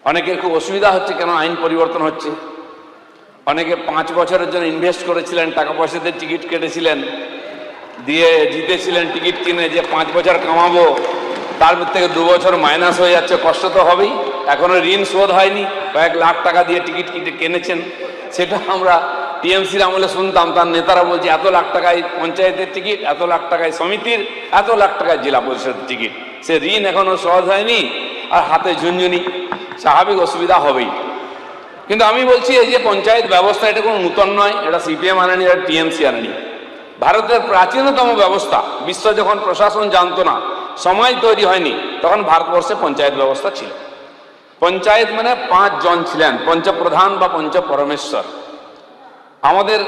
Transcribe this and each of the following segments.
অনেকের খুব অসুবিধা হচ্ছে কেন আইন পরিবর্তন হচ্ছে। অনেকে 5 বছরের জন্য ইনভেস্ট করেছিলেন, টাকা পয়সাতে টিকিট কেটেছিলেন, দিয়ে জিতেছিলেন টিকিট কিনে যে 5 বছর কামাবো, তার থেকে 2 বছর মাইনাস হয়ে যাচ্ছে। কষ্ট তো হবেই। এখনো ঋণ শোধ হয়নি, কয়েক লাখ টাকা দিয়ে টিকিট কিনেছেন। সেটা আমরা টিএমসির আমলে শুনতাম, তার নেতারা বলছে এত লাখ টাকায় পঞ্চায়েতের টিকিট, এত লাখ টাকায় সমিতির, এত লাখ টাকায় জেলা পরিষদের টিকিট। সে ঋণ এখনো সহজ হয়নি, আর হাতে ঝুনঝুনি, স্বাভাবিক অসুবিধা হবেই। কিন্তু আমি বলছি এই যে পঞ্চায়েত ব্যবস্থা, এটা কোনো নূতন নয়, এটা সিপিএম আনেনি, এটা টিএমসি আনেনি। ভারতের প্রাচীনতম ব্যবস্থা। বিশ্ব যখন প্রশাসন জানতো না, সময় তৈরি হয়নি, তখন ভারতবর্ষে পঞ্চায়েত ব্যবস্থা ছিল। পঞ্চায়েত মানে 5 জন ছিলেন, পঞ্চপ্রধান বা পঞ্চপরমেশ্বর। আমাদের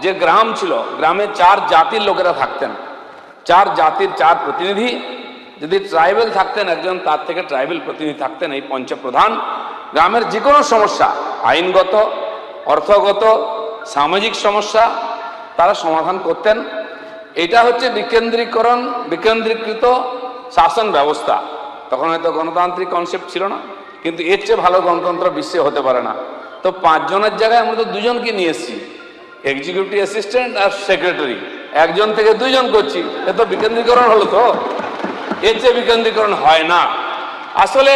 যে গ্রাম ছিল, গ্রামে 4 জাতির লোকেরা থাকতেন, 4 জাতির 4 প্রতিনিধি। যদি ট্রাইবেল থাকতেন একজন, তার থেকে ট্রাইবেল প্রতিনিধি থাকতেন। এই পঞ্চপ্রধান গ্রামের যে কোনো সমস্যা, আইনগত, অর্থগত, সামাজিক সমস্যা, তারা সমাধান করতেন। এটা হচ্ছে বিকেন্দ্রীকৃত শাসন ব্যবস্থা। তখন হয়তো গণতান্ত্রিক কনসেপ্ট ছিল না, কিন্তু এর চেয়ে ভালো গণতন্ত্র বিশ্বে হতে পারে না। তো 5 জনের জায়গায় আমরা তো 2 জনকে নিয়ে এসেছি, এক্সিকিউটিভ অ্যাসিস্ট্যান্ট আর সেক্রেটারি। 1 জন থেকে 2 জন করছি, এ তো বিকেন্দ্রীকরণ হলো। তো এর চেয়ে বিকেন্দ্রীকরণ হয় না। আসলে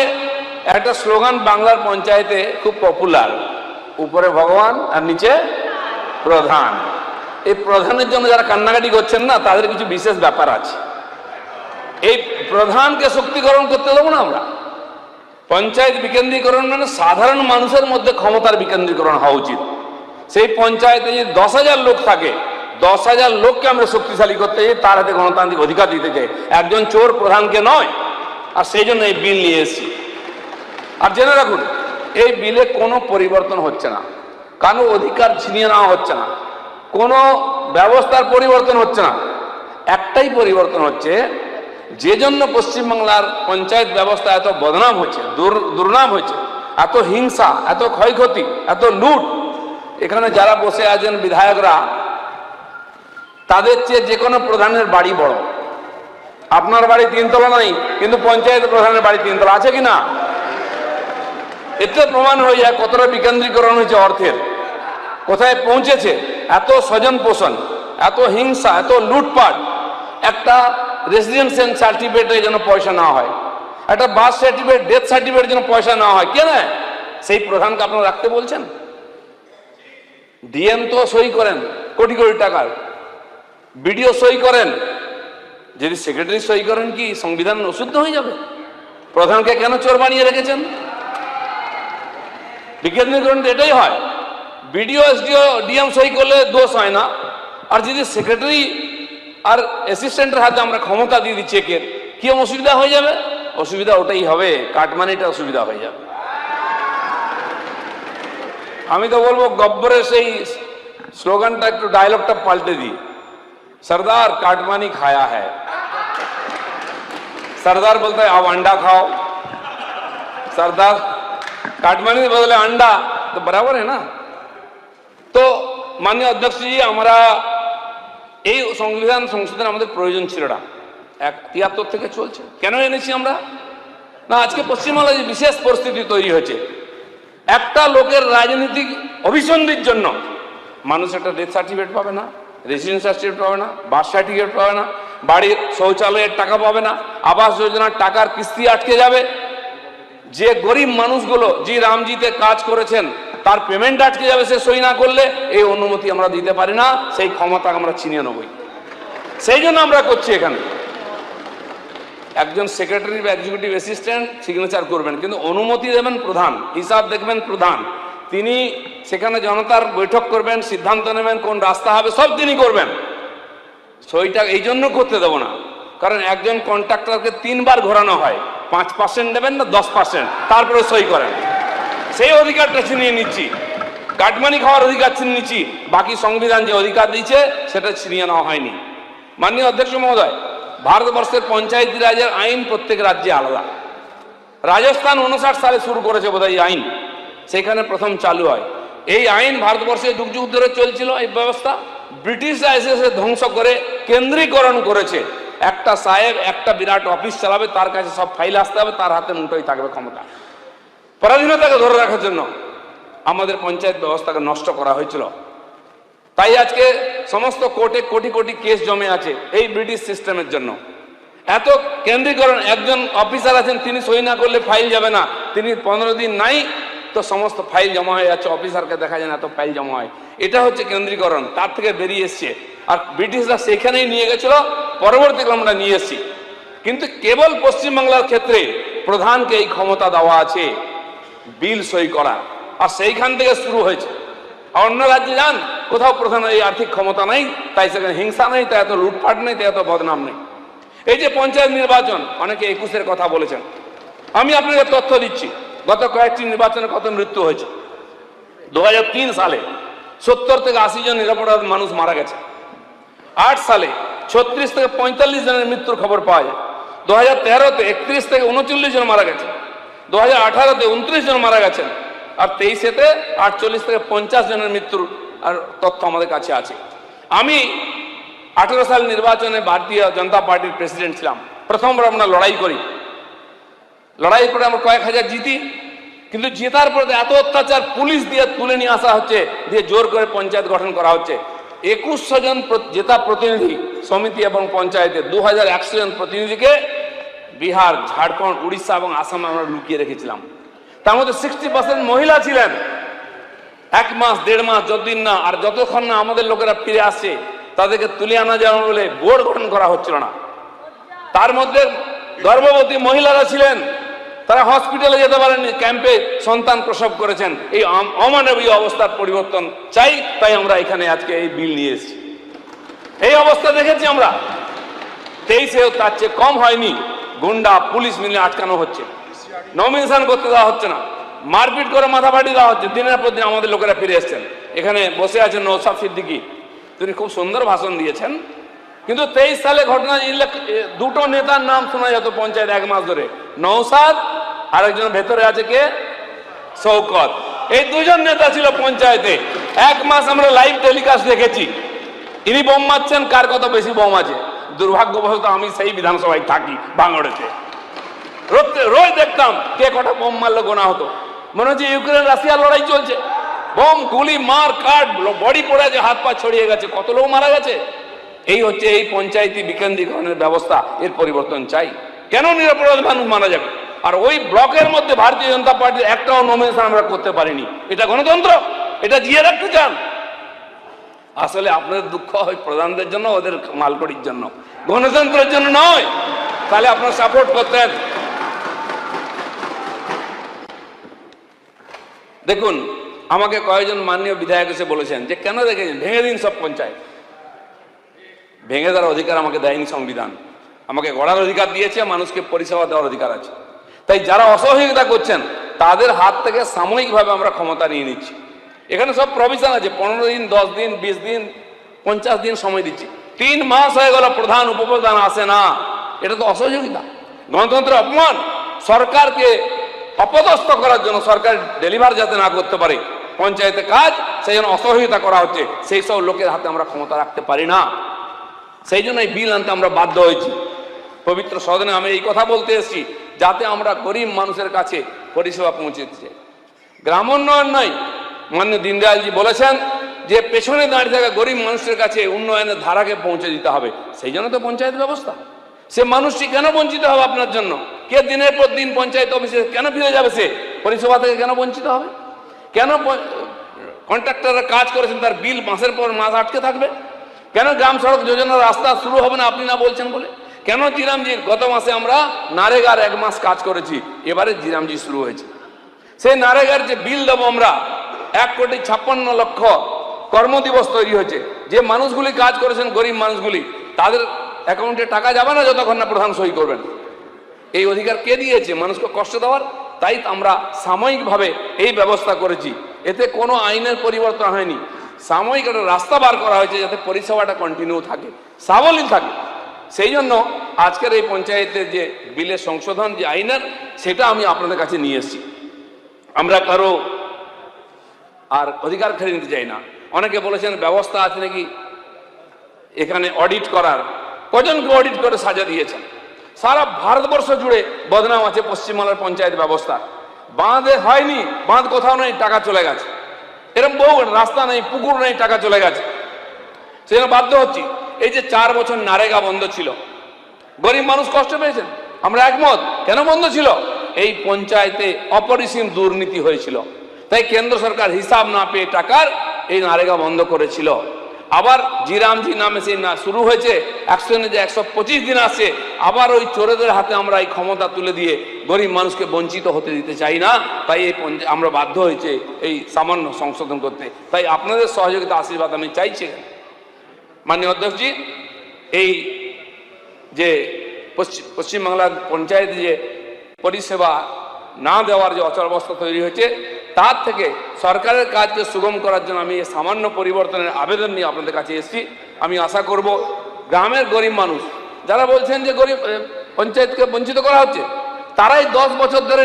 একটা স্লোগান বাংলার পঞ্চায়েতে খুব পপুলার, উপরে ভগবান আর নিচে প্রধান। এই প্রধানের জন্য যারা কান্নাকাটি করছেন না, তাদের কিছু বিশেষ ব্যাপার আছে। এই প্রধানকে শক্তিকরণ করতে দেবো না আমরা। পঞ্চায়েত বিকেন্দ্রীকরণ মানে সাধারণ মানুষের মধ্যে ক্ষমতার বিকেন্দ্রীকরণ হওয়া উচিত। সেই পঞ্চায়েতে যদি 10,000 লোক থাকে, 10,000 লোককে আমরা শক্তিশালী করতে চাই, তার হাতে গণতান্ত্রিক অধিকার দিতে চাই, একজন চোর প্রধানকে নয়। আর সেই জন্য এই বিল নিয়ে এসেছি। আর জেনে রাখুন, এই বিলে কোনো পরিবর্তন হচ্ছে না, কারো অধিকার ছিনিয়ে নেওয়া হচ্ছে না, কোনো ব্যবস্থার পরিবর্তন হচ্ছে না। একটাই পরিবর্তন হচ্ছে, যে জন্য পশ্চিমবাংলার পঞ্চায়েত ব্যবস্থা এত বদনাম হচ্ছে, দুর্নাম হচ্ছে, এত হিংসা, এত ক্ষয়ক্ষতি, এত লুট। এখানে যারা বসে আছেন বিধায়করা, তাদের চেয়ে যে কোনো প্রধানের বাড়ি বড়। আপনার বাড়ি 3 তলা নাই, কিন্তু পঞ্চায়েত প্রধানের বাড়ি 3 তলা আছে কিনা? এতে প্রমাণ হয়ে যায় কতটা বিকেন্দ্রীকরণ হয়েছে অর্থের, কোথায় পৌঁছেছে। এত স্বজন পোষণ, এত হিংসা, এত লুটপাট। একটা রেসিডেন্সিয়াল সার্টিফিকেটের জন্য পয়সা নেওয়া হয়, একটা বার্থ সার্টিফিকেট, ডেথ সার্টিফিকেটের জন্য পয়সা নেওয়া হয়। কে নেয়? সেই প্রধানকে আপনারা রাখতে বলছেন। ডিএম তো সই করেন কোটি কোটি টাকার, বিডিও সই করেন। যদি সেক্রেটারি সই করেন, কি সংবিধান অশুদ্ধ হয়ে যাবে? প্রধানকে কেন চোর বানিয়ে রেখেছেন? বিকেন্দ্রীকরণ এটাই হয়। বিডিও, এসডিও, ডিএম সই করলে দোষ হয় না। আর যদি সেক্রেটারি আর অ্যাসিস্ট্যান্টের হাতে আমরা ক্ষমতা দিয়ে দিই চেকের, কি অসুবিধা হয়ে যাবে? অসুবিধা ওটাই হবে, কাটমানিটা অসুবিধা হয়ে যাবে। আমি তো বলবো গব্বরের সেই স্লোগানটা, একটু ডায়লগটা পাল্টে দিই। सरदार काटमानी खाया है, सरदार बोलता है अब अंडा खाओ। सरदार काटमानी के बदले अंडा, तो बराबर है ना। तो माननीय अध्यक्ष जी, हमारा এই সংবিধান সংশোধন আমাদের প্রয়োজন ছিল না। 73 থেকে চলছে। কেন এনেছি আমরা? না, আজকে পশ্চিমবাংলায় যে বিশেষ পরিস্থিতি তৈরি হয়েছে, একটা লোকের রাজনৈতিক অভিসন্ধির জন্য মানুষ একটা ডেথ সার্টিফিকেট পাবে না, রেসিডেন্স সার্টিফিকেট পাবে না, বার্থ সার্টিফিকেট পাবে না, বাড়ির শৌচালয়ের টাকা পাবে না, আবাস যোজনার টাকার কিস্তি আটকে যাবে। যে গরিব মানুষগুলো যে রামজিতে কাজ করেছেন, তার পেমেন্ট আটকে যাবে সে সই না করলে। এই অনুমতি আমরা দিতে পারি না, সেই ক্ষমতা আমরা ছিনিয়ে নেবই। সেই জন্য আমরা করছি এখানে। একজন সেক্রেটারি বা এক্সিকিউটিভ অ্যাসিস্ট্যান্ট সিগনেচার করবেন, কিন্তু অনুমতি দেবেন প্রধান, হিসাব দেখবেন প্রধান। তিনি সেখানে জনতার বৈঠক করবেন, সিদ্ধান্ত নেবেন কোন রাস্তা হবে, সব তিনি করবেন। সইটা এই জন্য করতে দেবো না, কারণ একজন কন্ট্রাক্টরকে 3 বার ঘোরানো হয়। 5% নেবেন না 10%, তারপরে সই করেন। সেই অধিকারটা ছিনিয়ে নিচ্ছি, কাটমানি খাওয়ার অধিকার ছিনিয়ে নিচ্ছি। বাকি সংবিধান যে অধিকার দিয়েছে সেটা ছিনিয়ে নেওয়া হয়নি। মাননীয় অধ্যক্ষ মহোদয়, ভারতবর্ষের পঞ্চায়েতি রাজের আইন প্রত্যেক রাজ্যে আলাদা। রাজস্থান 59 সালে শুরু করেছে বোধহয় এই আইন, সেখানে প্রথম চালু হয়। এই আইন ভারতবর্ষে যুগ যুগ ধরে চলছিল। এই ব্যবস্থা ব্রিটিশরা এসে ধ্বংস করে কেন্দ্রীকরণ করেছে। একটা সাহেব একটা বিরাট অফিস চালাবে, তার কাছে সব ফাইল আসতে হবে, তার হাতে মুঠোই থাকবে ক্ষমতা। পরাধীনতাকে ধরে রাখার জন্য আমাদের পঞ্চায়েত ব্যবস্থাকে নষ্ট করা হয়েছিল। তাই আজকে সমস্ত কোর্টে কোটি কোটি কেস জমে আছে এই ব্রিটিশ সিস্টেমের জন্য। এত কেন্দ্রীকরণ, একজন অফিসার আছেন, তিনি সই না করলে ফাইল যাবে না, তিনি 15 দিন নাই তো সমস্ত ফাইল জমা হয়ে যাচ্ছে, অফিসারকে দেখা যায় না, এত ফাইল জমা হয়। এটা হচ্ছে কেন্দ্রীকরণ, তার থেকে বেরিয়ে এসছে। আর ব্রিটিশরা সেখানেই নিয়ে গেছিল, পরবর্তীকালে আমরা নিয়ে এসছি। কিন্তু কেবল পশ্চিমবাংলার ক্ষেত্রে প্রধানকে এই ক্ষমতা দেওয়া আছে বিল সই করা, আর সেইখান থেকে শুরু হয়েছে। আর অন্য রাজ্যে যান, কোথাও প্রধান এই আর্থিক ক্ষমতা নাই, তাই সেখানে হিংসা নেই, তাই এত লুটপাট নেই, তাই এত বদনাম নেই। এই যে পঞ্চায়েত নির্বাচন, অনেকে 21-এর কথা বলেছেন, আমি আপনাকে তথ্য দিচ্ছি। গত কয়েকটি নির্বাচনে কত মৃত্যু হয়েছে। 2003 সালে 70 থেকে 80 জন নিরপরাধ মানুষ মারা গেছে। 8 সালে 36 থেকে 45 জনের মৃত্যুর খবর পাওয়া যায়। 2013-তে 31 থেকে 39 জন মারা গেছে। 2018-তে 29 জন মারা গেছেন। আর 23-এতে 48 থেকে 50 জনের মৃত্যুর আর তথ্য আমাদের কাছে আছে। আমি 18 সাল নির্বাচনে ভারতীয় জনতা পার্টির প্রেসিডেন্ট ছিলাম। প্রথমবার আমরা লড়াই করি, লড়াই করে আমরা কয়েক হাজার জিতি। কিন্তু জেতার পরে এত অত্যাচার, পুলিশ দিয়ে তুলে নিয়ে আসা হচ্ছে, দিয়ে জোর করে পঞ্চায়েত গঠন করা হচ্ছে। 2100 জন জেতা প্রতিনিধি সমিতি এবং পঞ্চায়েতে 2100 জন প্রতিনিধিকে বিহার, ঝাড়খণ্ড, উড়িষ্যা এবং আসামে আমরা লুকিয়ে রেখেছিলাম। তার মধ্যে 60% মহিলা ছিলেন। 1 মাস 1.5 মাস যতদিন না, আর যতক্ষণ না আমাদের লোকেরা ফিরে আসছে, তাদেরকে তুলে আনা যাবে বলে বোর্ড গঠন করা হচ্ছিল না। তার মধ্যে গর্ভবতী মহিলারা ছিলেন, তারা হসপিটালে যেতে পারেননি, ক্যাম্পে সন্তান প্রসব করেছেন। এই অমানবীয় অবস্থার পরিবর্তন চাই, তাই আমরা এখানে আজকে এই বিল নিয়ে এসেছি। এই অবস্থা দেখেছি আমরা। 23-এও তার চেয়ে কম হয়নি, গুন্ডা পুলিশ মিলে আটকানো হচ্ছে, নমিনেশন করতে দেওয়া হচ্ছে না, মারপিট করে মাথা ফাটিয়ে দেওয়া হচ্ছে। দিনের পর দিন আমাদের লোকেরা ফিরে এসছেন। এখানে বসে আছেন নওশাদ সিদ্দিকী, তিনি খুব সুন্দর ভাষণ দিয়েছেন। কিন্তু 23 সালে ঘটনা, দুটো নেতার নাম শোনা যেত পঞ্চায়েত 1 মাস ধরে, নওশাদ আর একজন ভেতরে আছে কে, শওকত। এই দুজন নেতা ছিল পঞ্চায়েতে। 1 মাস আমরা লাইভ টেলিকাস্ট দেখেছি, ইনি বোম মারছেন, কার কত বেশি বোম আছে। দুর্ভাগ্যবশত আমি সেই বিধানসভায় থাকি, ভাঙড়েতে। রোজ দেখতাম কে কটা বোম মারলে গোনা হতো। মনে হচ্ছে ইউক্রেন রাশিয়ার লড়াই চলছে। বোম, গুলি, মার কাট, বডি পড়ে আছে, হাত পা ছড়িয়ে গেছে, কত লোক মারা গেছে। এই হচ্ছে এই পঞ্চায়েতি বিকেন্দ্রীকরণের ব্যবস্থা, এর পরিবর্তন চাই। কেন নিরপরাধ মানুষ মারা যাবে? আর ওই ব্লকের মধ্যে ভারতীয় জনতা পার্টির একটাও নমিনেশন আমরা করতে পারিনি। এটা গণতন্ত্র? এটা জিয়ে রাখতে চান? আসলে আপনাদের দুঃখ হয় প্রধানদের জন্য, ওদের মালকড়ির জন্য, গণতন্ত্রের জন্য নয়। তাহলে আপনারা সাপোর্ট করতেন। দেখুন, আমাকে কয়েকজন মাননীয় বিধায়ক এসে বলেছেন যে কেন দেখেছেন ভেঙে দিন সব পঞ্চায়েত। ভেঙে দেওয়ার অধিকার আমাকে দেয়নি সংবিধান। আমাকে গড়ার অধিকার দিয়েছে, মানুষকে পরিষেবা দেওয়ার অধিকার আছে। তাই যারা অসহযোগিতা করছেন তাদের হাত থেকে সাময়িকভাবে আমরা ক্ষমতা নিয়ে নিচ্ছি। এখানে সব প্রভিশন আছে, 15 দিন, 10 দিন, 20 দিন, 50 দিন সময় দিচ্ছি। 3 মাস হয়ে গেল প্রধান উপপ্রধান আসে না। এটা তো অসহযোগিতা, গণতন্ত্রের অপমান। সরকারকে অপদস্থ করার জন্য, সরকার ডেলিভার যাতে না করতে পারে পঞ্চায়েতে কাজ, সেই জন্য অসহযোগিতা করা হচ্ছে। সেই সব লোকের হাতে আমরা ক্ষমতা রাখতে পারি না। সেই জন্য এই বিল আনতে আমরা বাধ্য হয়েছি। পবিত্র সদনে আমি এই কথা বলতে এসেছি, যাতে আমরা গরিব মানুষের কাছে পরিষেবা পৌঁছে দিতে চাই। গ্রামোন্নয়ন নয়, মাননীয় দীনদয়ালজি বলেছেন যে পেছনে দাঁড়িয়ে থাকা গরিব মানুষের কাছে উন্নয়নের ধারাকে পৌঁছে দিতে হবে। সেই জন্য তো পঞ্চায়েত ব্যবস্থা। সে মানুষটি কেন বঞ্চিত হবে আপনার জন্য? কে দিনের পর দিন পঞ্চায়েত অফিসে কেন ফিরে যাবে? সে পরিষেবা থেকে কেন বঞ্চিত হবে? কেন কন্ট্রাক্টররা কাজ করেছেন, তার বিল মাসের পর মাস আটকে থাকবে? কেন গ্রাম সড়ক যোজনার রাস্তা শুরু হবে না আপনি না বলছেন বলে? কেন জিরামজির গত মাসে আমরা নারেগার 1 মাস কাজ করেছি, এবারে জিরামজি শুরু হয়েছে। সেই নারেগার যে বিল দেবো আমরা, 1,56,00,000 কর্মদিবস তৈরি হয়েছে। যে মানুষগুলি কাজ করেছেন, গরিব মানুষগুলি, তাদের অ্যাকাউন্টে টাকা যাবে না যতক্ষণ না প্রধান সই করবেন। এই অধিকার কে দিয়েছে মানুষকে কষ্ট দেওয়ার? তাই আমরা সাময়িকভাবে এই ব্যবস্থা করেছি। এতে কোনো আইনের পরিবর্তন হয়নি, সাময়িক একটা রাস্তা বার করা হয়েছে যাতে পরিষেবাটা কন্টিনিউ থাকে, সাবলীল থাকে। সেই জন্য আজকের এই পঞ্চায়েতের যে বিলের সংশোধন, যে আইনের, সেটা আমি আপনাদের কাছে নিয়ে এসেছি। আমরা কারো আর অধিকার খেয়ে নিতে চাই না। অনেকে বলেছেন ব্যবস্থা আছে নাকি এখানে অডিট করার। কজনকে অডিট করে সাজা দিয়েছেন? সারা ভারতবর্ষ জুড়ে বদনাম আছে পশ্চিমবাংলার পঞ্চায়েত ব্যবস্থা। বাঁধে হয়নি, বাঁধ কোথাও নেই, টাকা চলে গেছে। এরকম বহু রাস্তা নেই, পুকুর নেই, টাকা চলে গেছে। সেজন্য বাধ্য হচ্ছি। এই যে 4 বছর নারেগা বন্ধ ছিল, গরিব মানুষ কষ্ট পেয়েছেন, আমরা একমত। কেন বন্ধ ছিল? এই পঞ্চায়েতে অপরিসীম দুর্নীতি হয়েছিল, তাই কেন্দ্র সরকার হিসাব না পেয়ে টাকার এই নারেগা বন্ধ করেছিল। আবার জিরামজি নামে সেই না শুরু হয়েছে, 100 দিনে যে 125 দিন আসছে, আবার ওই চোরেদের হাতে আমরা এই ক্ষমতা তুলে দিয়ে গরিব মানুষকে বঞ্চিত হতে দিতে চাই না। তাই এই আমরা বাধ্য হয়েছে এই সামান্য সংশোধন করতে। তাই আপনাদের সহযোগিতা, আশীর্বাদ আমি চাইছি। মাননীয় অধ্যক্ষজি, এই যে পশ্চিমবাংলার পঞ্চায়েতে যে পরিষেবা না দেওয়ার যে অচলাবস্থা তৈরি হয়েছে, তার থেকে সরকারের কাজকে সুগম করার জন্য আমি এই সামান্য পরিবর্তনের আবেদন নিয়ে আপনাদের কাছে এসেছি। আমি আশা করব গ্রামের গরিব মানুষ যারা বলছেন যে গরিব পঞ্চায়েতকে বঞ্চিত করা হচ্ছে, তারাই 10 বছর ধরে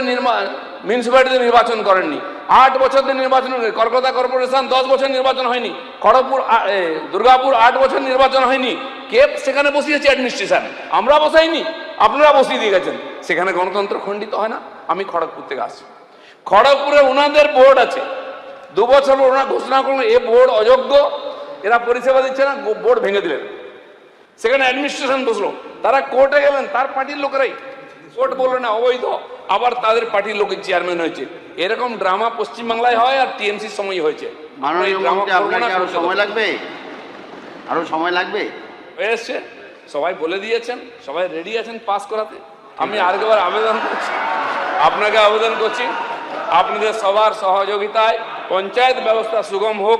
মিউনিসিপ্যালিটিতে নির্বাচন করেননি, 8 বছর ধরে নির্বাচন। কলকাতা কর্পোরেশন 10 বছর নির্বাচন হয়নি, খড়গপুর দুর্গাপুর 8 বছর নির্বাচন হয়নি। কে সেখানে বসিয়েছে অ্যাডমিনিস্ট্রেশন? আমরা বসাইনি, আপনারা বসিয়ে দিয়ে গেছেন। সেখানে গণতন্ত্র খণ্ডিত হয় না? আমি খড়গপুর থেকে আসছি, খড়গপুরে ওনাদের বোর্ড আছে, 2 বছর ওনারা ঘোষণা করলেন এ বোর্ড অযোগ্য, এরা পরিষেবা দিচ্ছে না, বোর্ড ভেঙে দিলেন। সেখানে অ্যাডমিনিস্ট্রেশন বসলো, তারা কোর্টে গেলেন, তার পার্টির লোকেরাই, কোর্ট বললো না অবৈধ, আবার তাদের পার্টির লোকের চেয়ারম্যান হয়েছে। এরকম ড্রামা পশ্চিমবাংলায় হয়, আর টিএমসির সময় হয়েছে। আরো সময় লাগবে, আরো সময় লাগবে। হয়ে এসছে, সবাই বলে দিয়েছেন, সবাই রেডি আছেন পাস করাতে। আমি আরেকবার আবেদন করছি, আপনাকে আবেদন করছি, আপনাদের সবার সহযোগিতায় পঞ্চায়েত ব্যবস্থা সুগম হোক।